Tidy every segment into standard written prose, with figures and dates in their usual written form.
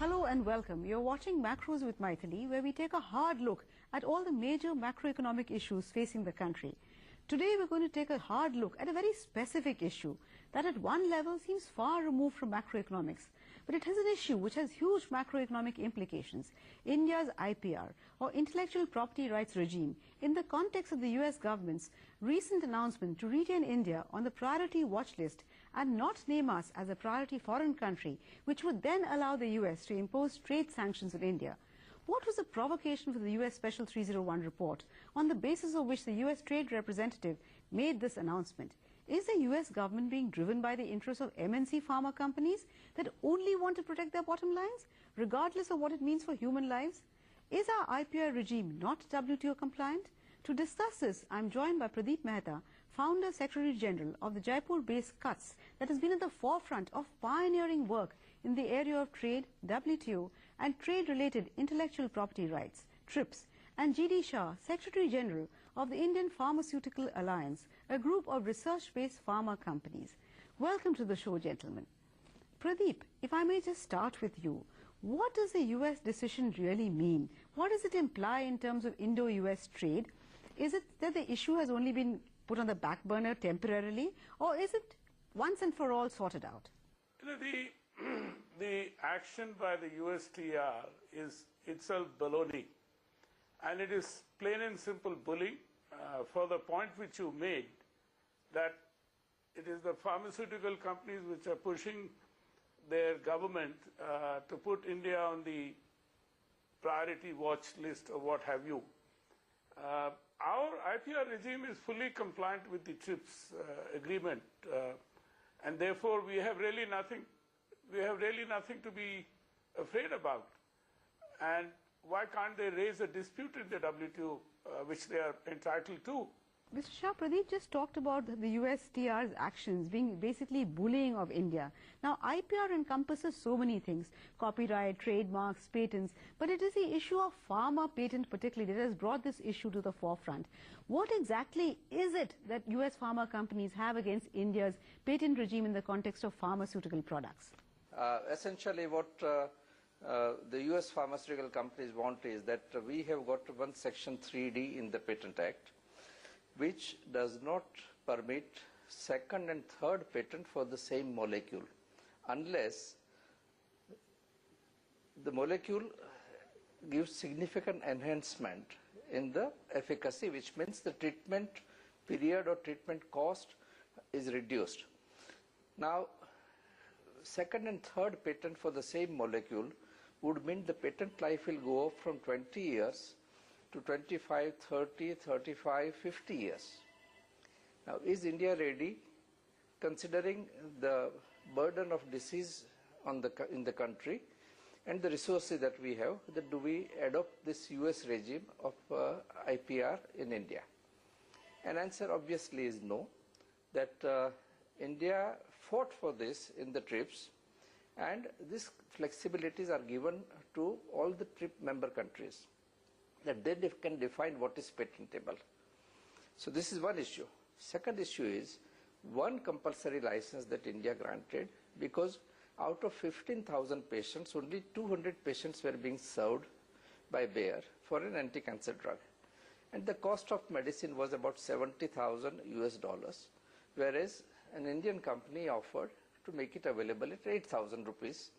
Hello and welcome. You're watching Macros with Mythili, where we take a hard look at all the major macroeconomic issues facing the country. Today we're going to take a hard look at a very specific issue that at one level seems far removed from macroeconomics, but it has an issue which has huge macroeconomic implications. India's IPR, or Intellectual Property Rights regime, in the context of the US government's recent announcement to retain India on the priority watch list and not name us as a priority foreign country, which would then allow the US to impose trade sanctions on India. What was the provocation for the US Special 301 report, on the basis of which the US Trade Representative made this announcement? Is the US government being driven by the interests of MNC pharma companies that only want to protect their bottom lines, regardless of what it means for human lives? Is our IPR regime not WTO compliant? To discuss this, I am joined by Pradeep Mehta, Founder Secretary General of the Jaipur-based CUTS, that has been at the forefront of pioneering work in the area of trade, WTO, and trade-related intellectual property rights, TRIPS, and G.D. Shah, Secretary General of the Indian Pharmaceutical Alliance, a group of research-based pharma companies. Welcome to the show, gentlemen. Pradeep, if I may just start with you, what does the US decision really mean? What does it imply in terms of Indo-US trade? Is it that the issue has only been put on the back burner temporarily, or is it once and for all sorted out? You know, the action by the USTR is itself baloney, and it is plain and simple bullying for the point which you made, that it is the pharmaceutical companies which are pushing their government to put India on the priority watch list or what have you. Our IPR regime is fully compliant with the TRIPS agreement, and therefore we have really nothing to be afraid about. And why can't they raise a dispute in the WTO, which they are entitled to? Mr. Shah, Pradeep just talked about the USTR's actions being basically bullying of India. Now, IPR encompasses so many things: copyright, trademarks, patents, but it is the issue of pharma patent particularly that has brought this issue to the forefront. What exactly is it that US pharma companies have against India's patent regime in the context of pharmaceutical products? Essentially, what the US pharmaceutical companies want is that we have got one Section 3D in the Patent Act, which does not permit second and third patent for the same molecule unless the molecule gives significant enhancement in the efficacy, which means the treatment period or treatment cost is reduced. Now, second and third patent for the same molecule would mean the patent life will go up from 20 years to 25, 30, 35, 50 years. Now, is India ready, considering the burden of disease in the country and the resources that we have, that do we adopt this US regime of IPR in India? An answer obviously is no, that India fought for this in the TRIPS, and these flexibilities are given to all the TRIP member countries, that they can define what is patentable. So this is one issue. Second issue is one compulsory license that India granted, because out of 15,000 patients, only 200 patients were being served by Bayer for an anti-cancer drug. And the cost of medicine was about $70,000 US, whereas an Indian company offered to make it available at 8,000 rupees,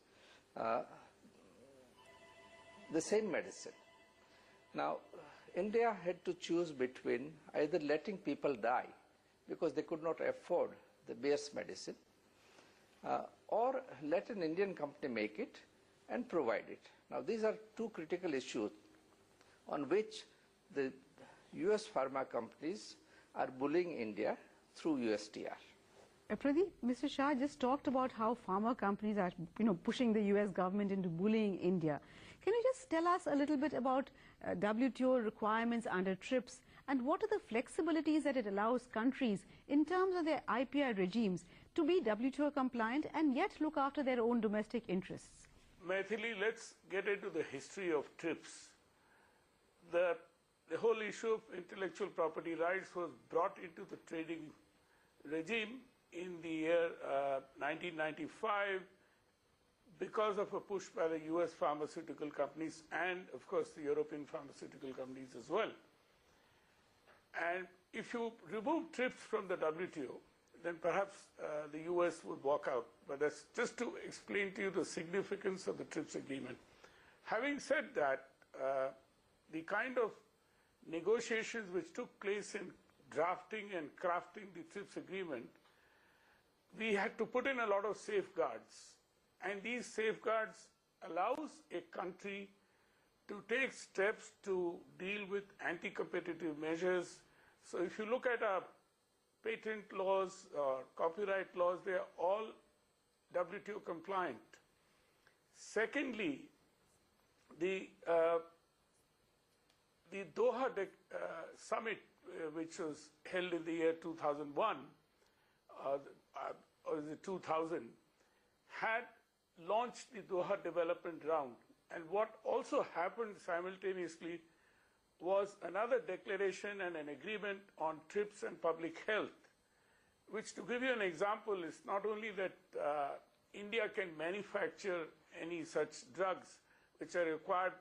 the same medicine. Now, India had to choose between either letting people die because they could not afford the Bayer's medicine, or let an Indian company make it and provide it. Now, these are two critical issues on which the US pharma companies are bullying India through USTR. Pradeep, Mr. Shah just talked about how pharma companies are, pushing the US government into bullying India. Can you just tell us a little bit about WTO requirements under TRIPS, and what are the flexibilities that it allows countries in terms of their IPR regimes to be WTO compliant and yet look after their own domestic interests? Mythili, let's get into the history of TRIPS. The whole issue of intellectual property rights was brought into the trading regime in the year 1995 because of a push by the US pharmaceutical companies and, of course, the European pharmaceutical companies as well. And if you remove TRIPS from the WTO, then perhaps the US would walk out. But that's just to explain to you the significance of the TRIPS agreement. Having said that, the kind of negotiations which took place in drafting and crafting the TRIPS agreement, we had to put in a lot of safeguards. And these safeguards allows a country to take steps to deal with anti-competitive measures. So if you look at our patent laws or copyright laws, they are all WTO compliant. Secondly, the Doha summit, which was held in the year 2001, or is it 2000, had launched the Doha development round. And what also happened simultaneously was another declaration and an agreement on TRIPS and public health, which, to give you an example, is not only that India can manufacture any such drugs which are required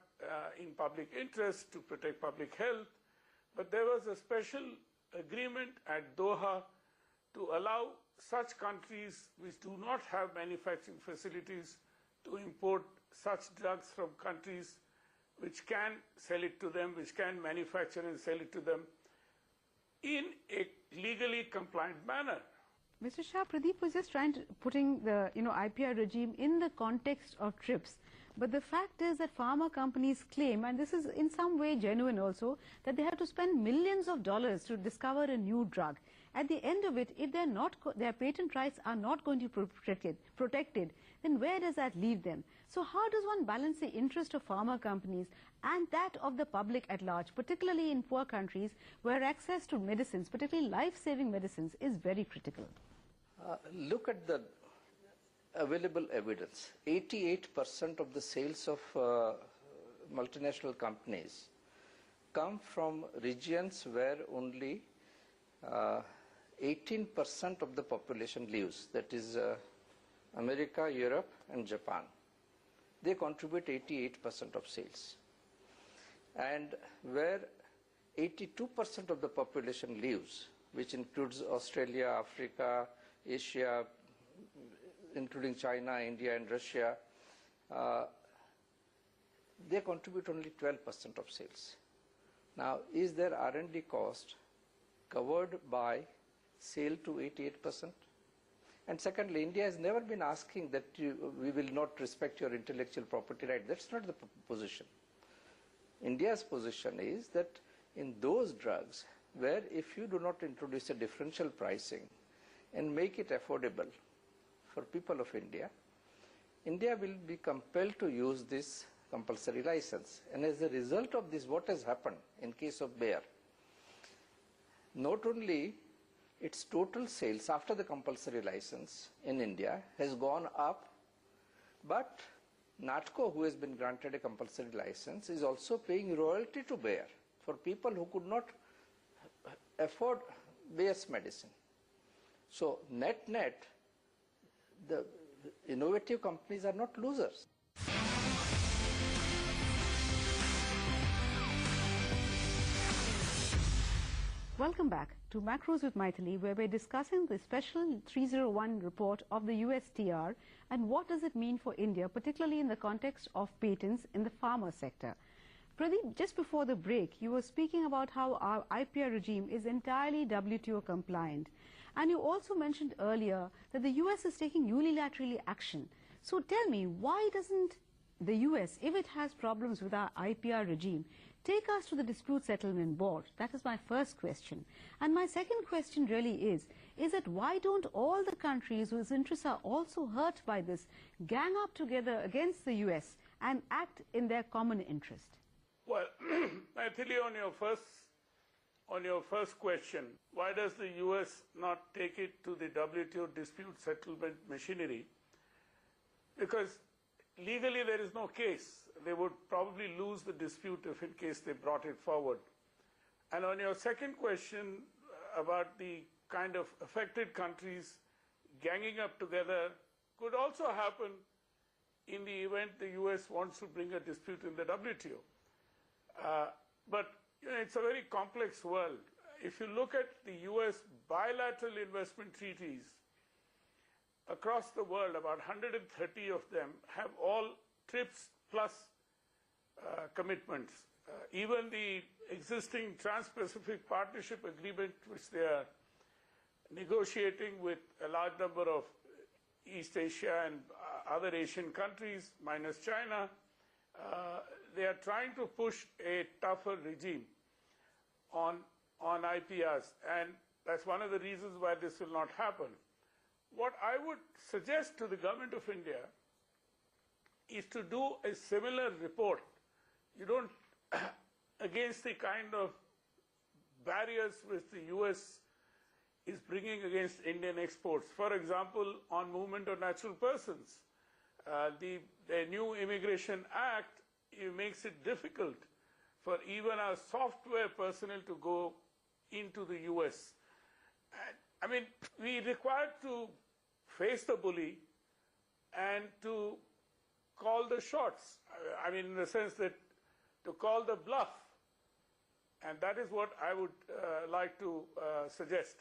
in public interest to protect public health, but there was a special agreement at Doha to allow such countries which do not have manufacturing facilities to import such drugs from countries which can sell it to them, which can manufacture and sell it to them in a legally compliant manner. Mr. Shah, Pradeep was just putting the IPR regime in the context of TRIPS. But the fact is that pharma companies claim, and this is in some way genuine also, that they have to spend millions of dollars to discover a new drug. At the end of it, if their patent rights are not going to be protected, then where does that leave them? So how does one balance the interest of pharma companies and that of the public at large, particularly in poor countries where access to medicines, particularly life-saving medicines, is very critical? Look at the available evidence. 88% of the sales of multinational companies come from regions where only 18% of the population lives, that is America, Europe and Japan. They contribute 88% of sales. And where 82% of the population lives, which includes Australia, Africa, Asia, including China, India and Russia, they contribute only 12% of sales. Now, is their R&D cost covered by sale to 88%? And secondly, India has never been asking that we will not respect your intellectual property right. That's not the position. India's position is that in those drugs where if you do not introduce a differential pricing and make it affordable for people of India, India will be compelled to use this compulsory license. And as a result of this, what has happened in case of Bayer? Not only its total sales after the compulsory license in India has gone up, but NATCO, who has been granted a compulsory license, is also paying royalty to Bayer for people who could not afford Bayer's medicine. So net-net, the innovative companies are not losers. Welcome back to Macros with Mythili, where we're discussing the special 301 report of the USTR and what does it mean for India, particularly in the context of patents in the pharma sector. Pradeep, just before the break, you were speaking about how our IPR regime is entirely WTO compliant. And you also mentioned earlier that the US is taking unilaterally action. So tell me, why doesn't the US, if it has problems with our IPR regime, take us to the dispute settlement board? That is my first question. And my second question really is that why don't all the countries whose interests are also hurt by this gang up together against the US and act in their common interest? Well, Mythili, on your first question, why does the US not take it to the WTO dispute settlement machinery? Because legally there is no case. They would probably lose the dispute if in case they brought it forward. And on your second question about the kind of affected countries ganging up together, could also happen in the event the US wants to bring a dispute in the WTO. But it's a very complex world. If you look at the US bilateral investment treaties across the world, about 130 of them have all TRIPS plus commitments. Even the existing Trans-Pacific Partnership Agreement, which they are negotiating with a large number of East Asia and other Asian countries, minus China, they are trying to push a tougher regime on IPRs, and that's one of the reasons why this will not happen. What I would suggest to the government of India is to do a similar report. You don't, against the kind of barriers which the US is bringing against Indian exports. For example, on movement of natural persons, the new Immigration Act makes it difficult for even our software personnel to go into the US. I mean, we require to face the bully and to call the shots. I mean, in the sense that to call the bluff. And that is what I would like to suggest.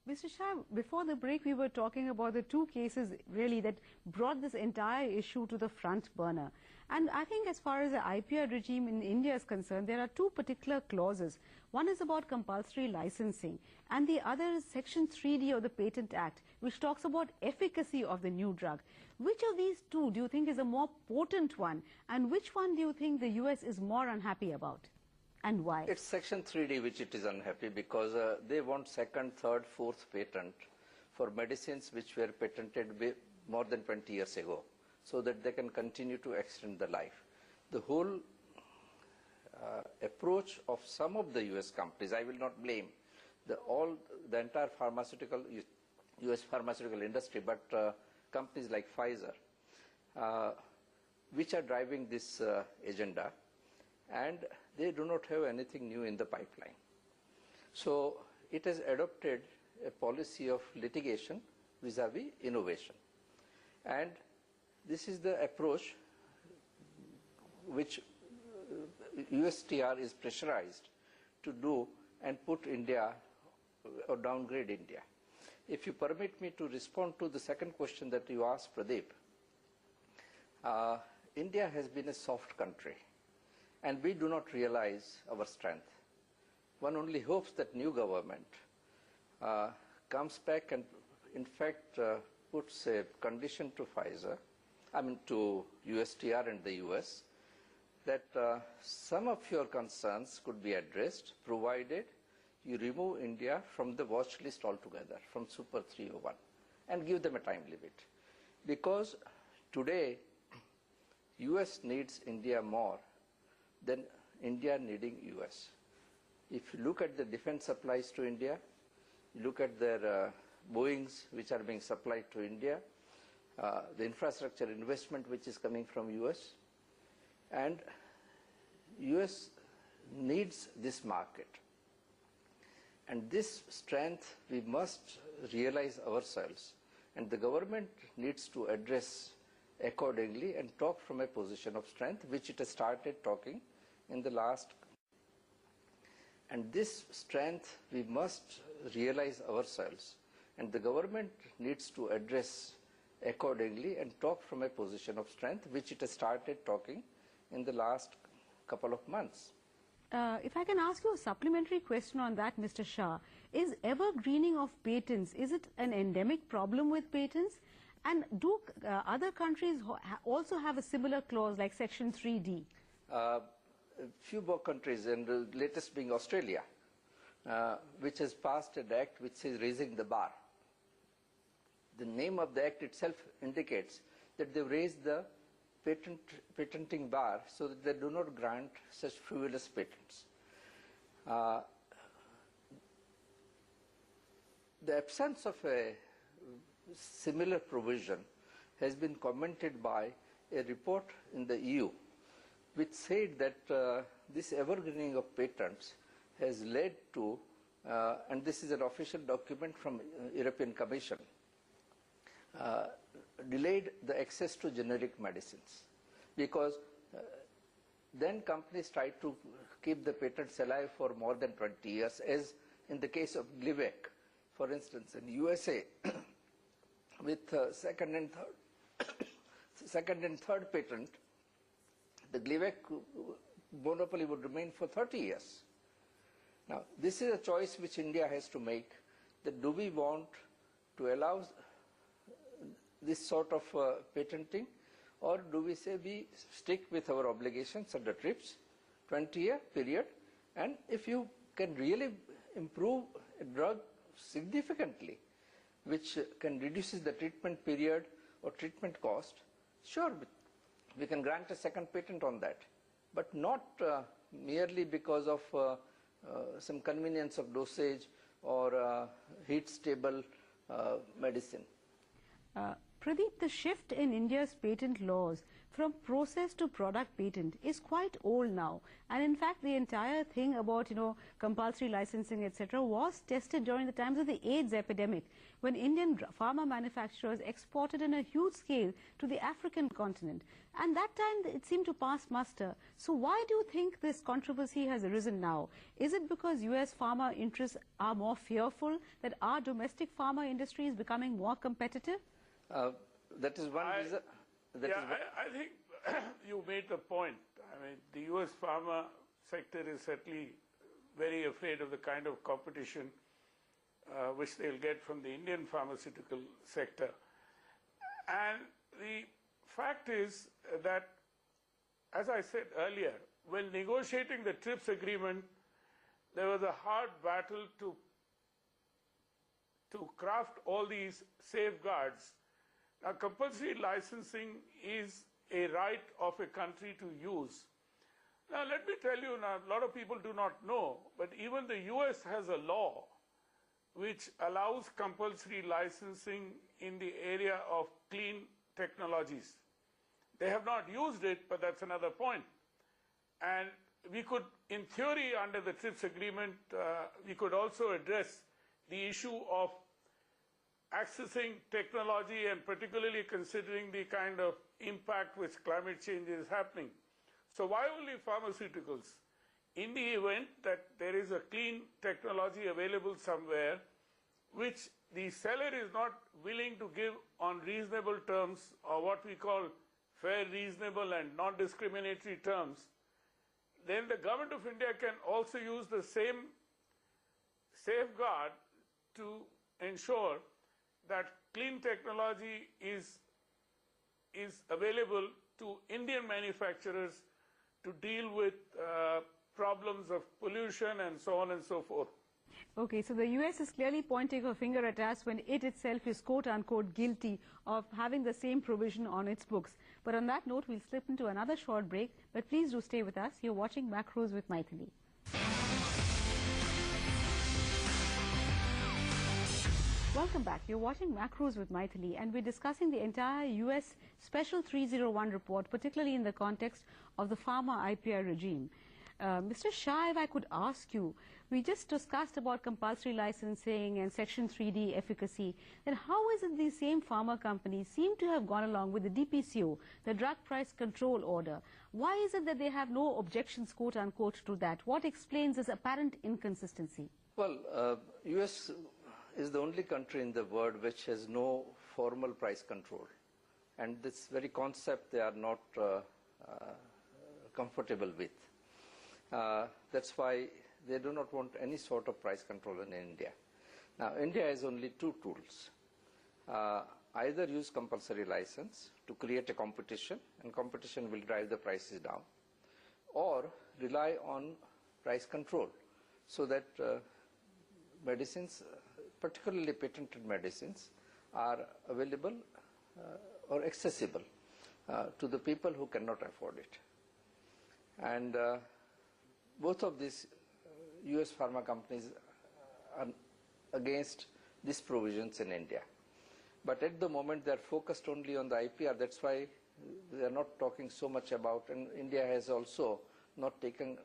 Mr. Shah, before the break, we were talking about the two cases really that brought this entire issue to the front burner. And I think as far as the IPR regime in India is concerned, there are two particular clauses. One is about compulsory licensing, and the other is Section 3D of the Patent Act, which talks about efficacy of the new drug. Which of these two do you think is a more potent one, and which one do you think the US is more unhappy about? And why? It's Section 3D which it is unhappy, because they want second, third, fourth patent for medicines which were patented more than 20 years ago, so that they can continue to extend the life. The whole approach of some of the US companies, I will not blame the entire pharmaceutical, US pharmaceutical industry, but companies like Pfizer, which are driving this agenda, and they do not have anything new in the pipeline. So it has adopted a policy of litigation vis-a-vis innovation. And this is the approach which USTR is pressurized to do and put India or downgrade India. If you permit me to respond to the second question that you asked, Pradeep, India has been a soft country, and we do not realize our strength. One only hopes that new government comes back and, in fact, puts a condition to Pfizer, to USTR and the US, that some of your concerns could be addressed, provided you remove India from the watch list altogether, from Super 301, and give them a time limit. Because today, US needs India more than India needing US. If you look at the defense supplies to India, you look at their Boeings which are being supplied to India, the infrastructure investment which is coming from US, and US needs this market. And this strength we must realize ourselves, and the government needs to address accordingly and talk from a position of strength, which it has started talking in the last. And this strength we must realize ourselves, and the government needs to address accordingly and talk from a position of strength, which it has started talking in the last couple of months. If I can ask you a supplementary question on that, Mr. Shah, is evergreening of patents, is it an endemic problem with patents? And do other countries also have a similar clause like Section 3D? A few more countries, and the latest being Australia, which has passed an act which says raising the bar. The name of the act itself indicates that they've raised the patenting bar so that they do not grant such frivolous patents. The absence of a similar provision has been commented by a report in the EU, which said that this evergreening of patents has led to, and this is an official document from European Commission, delayed the access to generic medicines, because then companies tried to keep the patents alive for more than 20 years, as in the case of Glivec, for instance, in USA, with second and third patent, the Glivec monopoly would remain for 30 years. Now, this is a choice which India has to make, that do we want to allow this sort of patenting, or do we say we stick with our obligations under TRIPS, 20-year period, and if you can really improve a drug significantly, which can reduce the treatment period or treatment cost, sure, we can grant a second patent on that, but not merely because of some convenience of dosage or heat stable medicine. Pradeep, the shift in India's patent laws from process to product patent is quite old now, and in fact the entire thing about compulsory licensing etc. was tested during the times of the AIDS epidemic, when Indian pharma manufacturers exported on a huge scale to the African continent, and that time it seemed to pass muster. So why do you think this controversy has arisen now? Is it because US pharma interests are more fearful that our domestic pharma industry is becoming more competitive? That is one reason. I think you made the point. I mean, the US pharma sector is certainly very afraid of the kind of competition which they'll get from the Indian pharmaceutical sector. And the fact is that, as I said earlier, when negotiating the TRIPS agreement, there was a hard battle to craft all these safeguards. Now, compulsory licensing is a right of a country to use. Now, let me tell you, now, a lot of people do not know, but even the US has a law which allows compulsory licensing in the area of clean technologies. They have not used it, but that's another point. And we could, in theory, under the TRIPS agreement, we could also address the issue of accessing technology, and particularly considering the kind of impact which climate change is happening. So why only pharmaceuticals? In the event that there is a clean technology available somewhere which the seller is not willing to give on reasonable terms, or what we call fair, reasonable and non-discriminatory terms, then the government of India can also use the same safeguard to ensure that clean technology is available to Indian manufacturers to deal with problems of pollution and so on and so forth. Okay, so the US is clearly pointing a finger at us when it itself is quote-unquote guilty of having the same provision on its books. But on that note, we'll slip into another short break, but please do stay with us. You're watching Macros with Mythili. Welcome back. You're watching Macros with Mythili, and we're discussing the entire US Special 301 report, particularly in the context of the pharma IPR regime. Mr. Shah, if I could ask you, we just discussed about compulsory licensing and Section 3D efficacy. Then how is it these same pharma companies seem to have gone along with the DPCO, the Drug Price Control Order? Why is it that they have no objections, quote-unquote, to that? What explains this apparent inconsistency? Well, US is the only country in the world which has no formal price control. And this very concept they are not comfortable with. That's why they do not want any sort of price control in India. Now, India has only two tools. Either use compulsory license to create a competition, and competition will drive the prices down, or rely on price control so that medicines, particularly patented medicines, are available or accessible to the people who cannot afford it. And both of these US pharma companies are against these provisions in India. But at the moment they are focused only on the IPR. That's why they are not talking so much about, and India has also not taken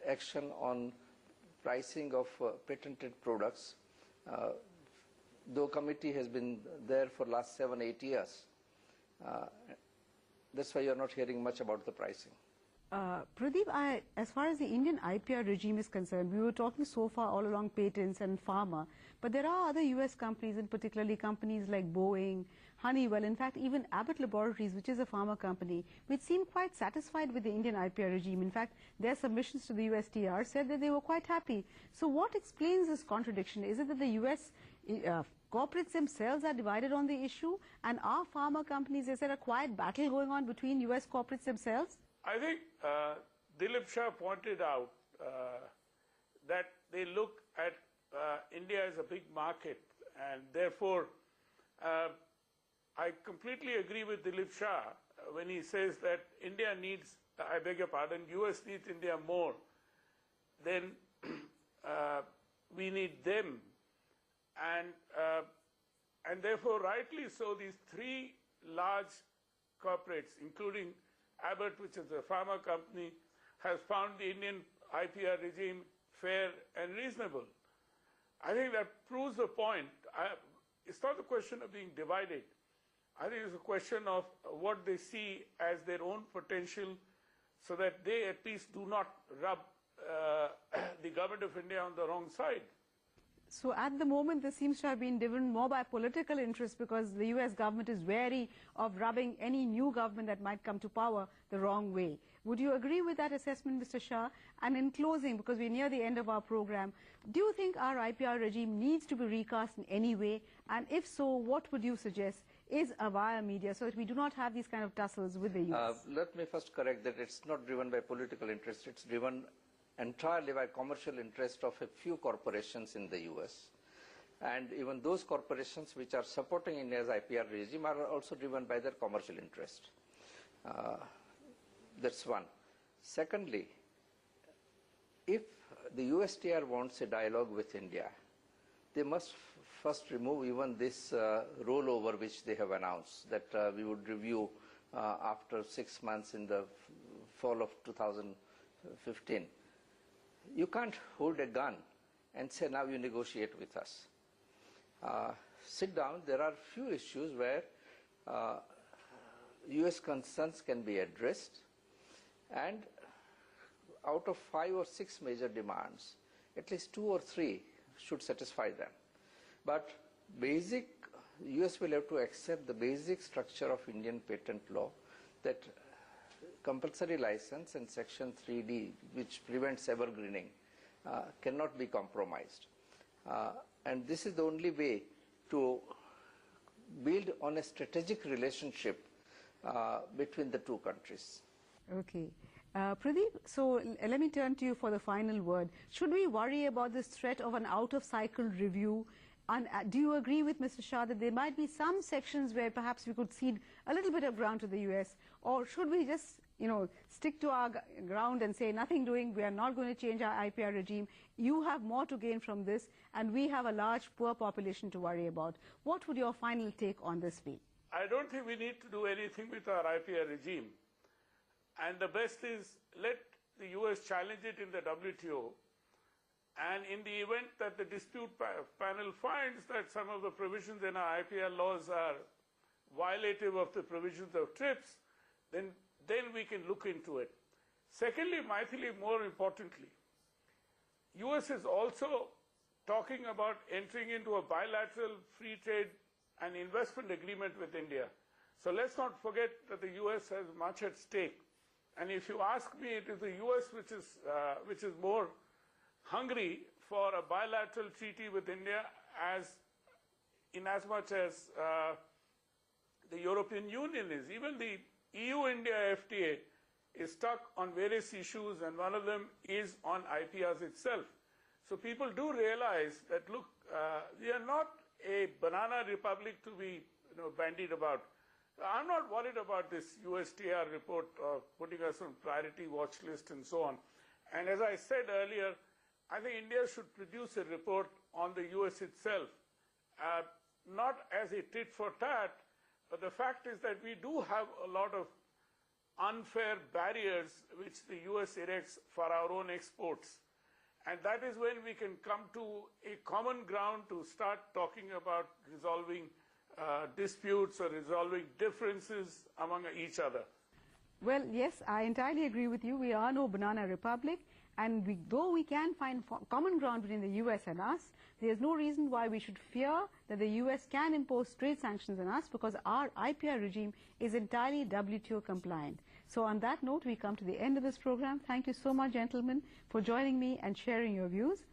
action on pricing of patented products, though committee has been there for last 7-8 years. That's why you're not hearing much about the pricing. Pradeep, as far as the Indian IPR regime is concerned, we were talking so far all along patents and pharma, but there are other US companies, and particularly companies like Boeing, Honeywell, in fact even Abbott Laboratories, which is a pharma company, which seem quite satisfied with the Indian IPR regime. In fact, their submissions to the USTR said that they were quite happy. So what explains this contradiction? Is it that the US corporates themselves are divided on the issue, and are pharma companies, is there a quiet battle going on between US corporates themselves? I think Dilip Shah pointed out that they look at India as a big market, and therefore I completely agree with Dilip Shah when he says that India needs, I beg your pardon, US needs India more than we need them. And therefore, rightly so, these three large corporates, including Abbott, which is a pharma company, has found the Indian IPR regime fair and reasonable. I think that proves the point. It's not a question of being divided. I think it's a question of what they see as their own potential, so that they at least do not rub the government of India on the wrong side. So at the moment, this seems to have been driven more by political interest, because the US government is wary of rubbing any new government that might come to power the wrong way. Would you agree with that assessment, Mr. Shah? And in closing, because we're near the end of our program, do you think our IPR regime needs to be recast in any way? And if so, what would you suggest is a via media, so that we do not have these kind of tussles with the US? Let me first correct that it's not driven by political interest. It's driven entirely by commercial interest of a few corporations in the US. And even those corporations which are supporting India's IPR regime are also driven by their commercial interest. That's one. Secondly, if the USTR wants a dialogue with India, they must first remove even this rollover which they have announced, that we would review after 6 months in the fall of 2015. You can't hold a gun and say, now you negotiate with us. Sit down. There are few issues where US concerns can be addressed, and out of 5 or 6 major demands, at least 2 or 3 should satisfy them. But US will have to accept the basic structure of Indian patent law, that compulsory license and Section 3D, which prevents evergreening, cannot be compromised. And this is the only way to build on a strategic relationship between the two countries. Okay. Pradeep, so let me turn to you for the final word. Should we worry about this threat of an out-of-cycle review? And do you agree with Mr. Shah that there might be some sections where perhaps we could cede a little bit of ground to the US? Or should we just, stick to our ground and say nothing doing, we are not going to change our IPR regime, you have more to gain from this, and we have a large poor population to worry about? What would your final take on this be? I don't think we need to do anything with our IPR regime. And the best is let the US challenge it in the WTO. And in the event that the dispute panel finds that some of the provisions in our IPR laws are violative of the provisions of TRIPS, then we can look into it. Secondly, Mythili, more importantly, US is also talking about entering into a bilateral free trade and investment agreement with India. So let's not forget that the US has much at stake. And if you ask me, it is the US which is more hungry for a bilateral treaty with India, in as much as the European Union is. Even the EU-India FTA is stuck on various issues, and one of them is on IPRs itself. So people do realize that, look, we are not a banana republic to be bandied about. I'm not worried about this USTR report putting us on priority watch list and so on. And as I said earlier, I think India should produce a report on the US itself, not as a tit for tat, but the fact is that we do have a lot of unfair barriers which the US erects for our own exports. And that is when we can come to a common ground to start talking about resolving disputes or resolving differences among each other. Well, yes, I entirely agree with you. We are no banana republic, and though we can find common ground between the US and us, there's no reason why we should fear that the US can impose trade sanctions on us, because our IPR regime is entirely WTO compliant. So on that note, we come to the end of this program. Thank you so much, gentlemen, for joining me and sharing your views.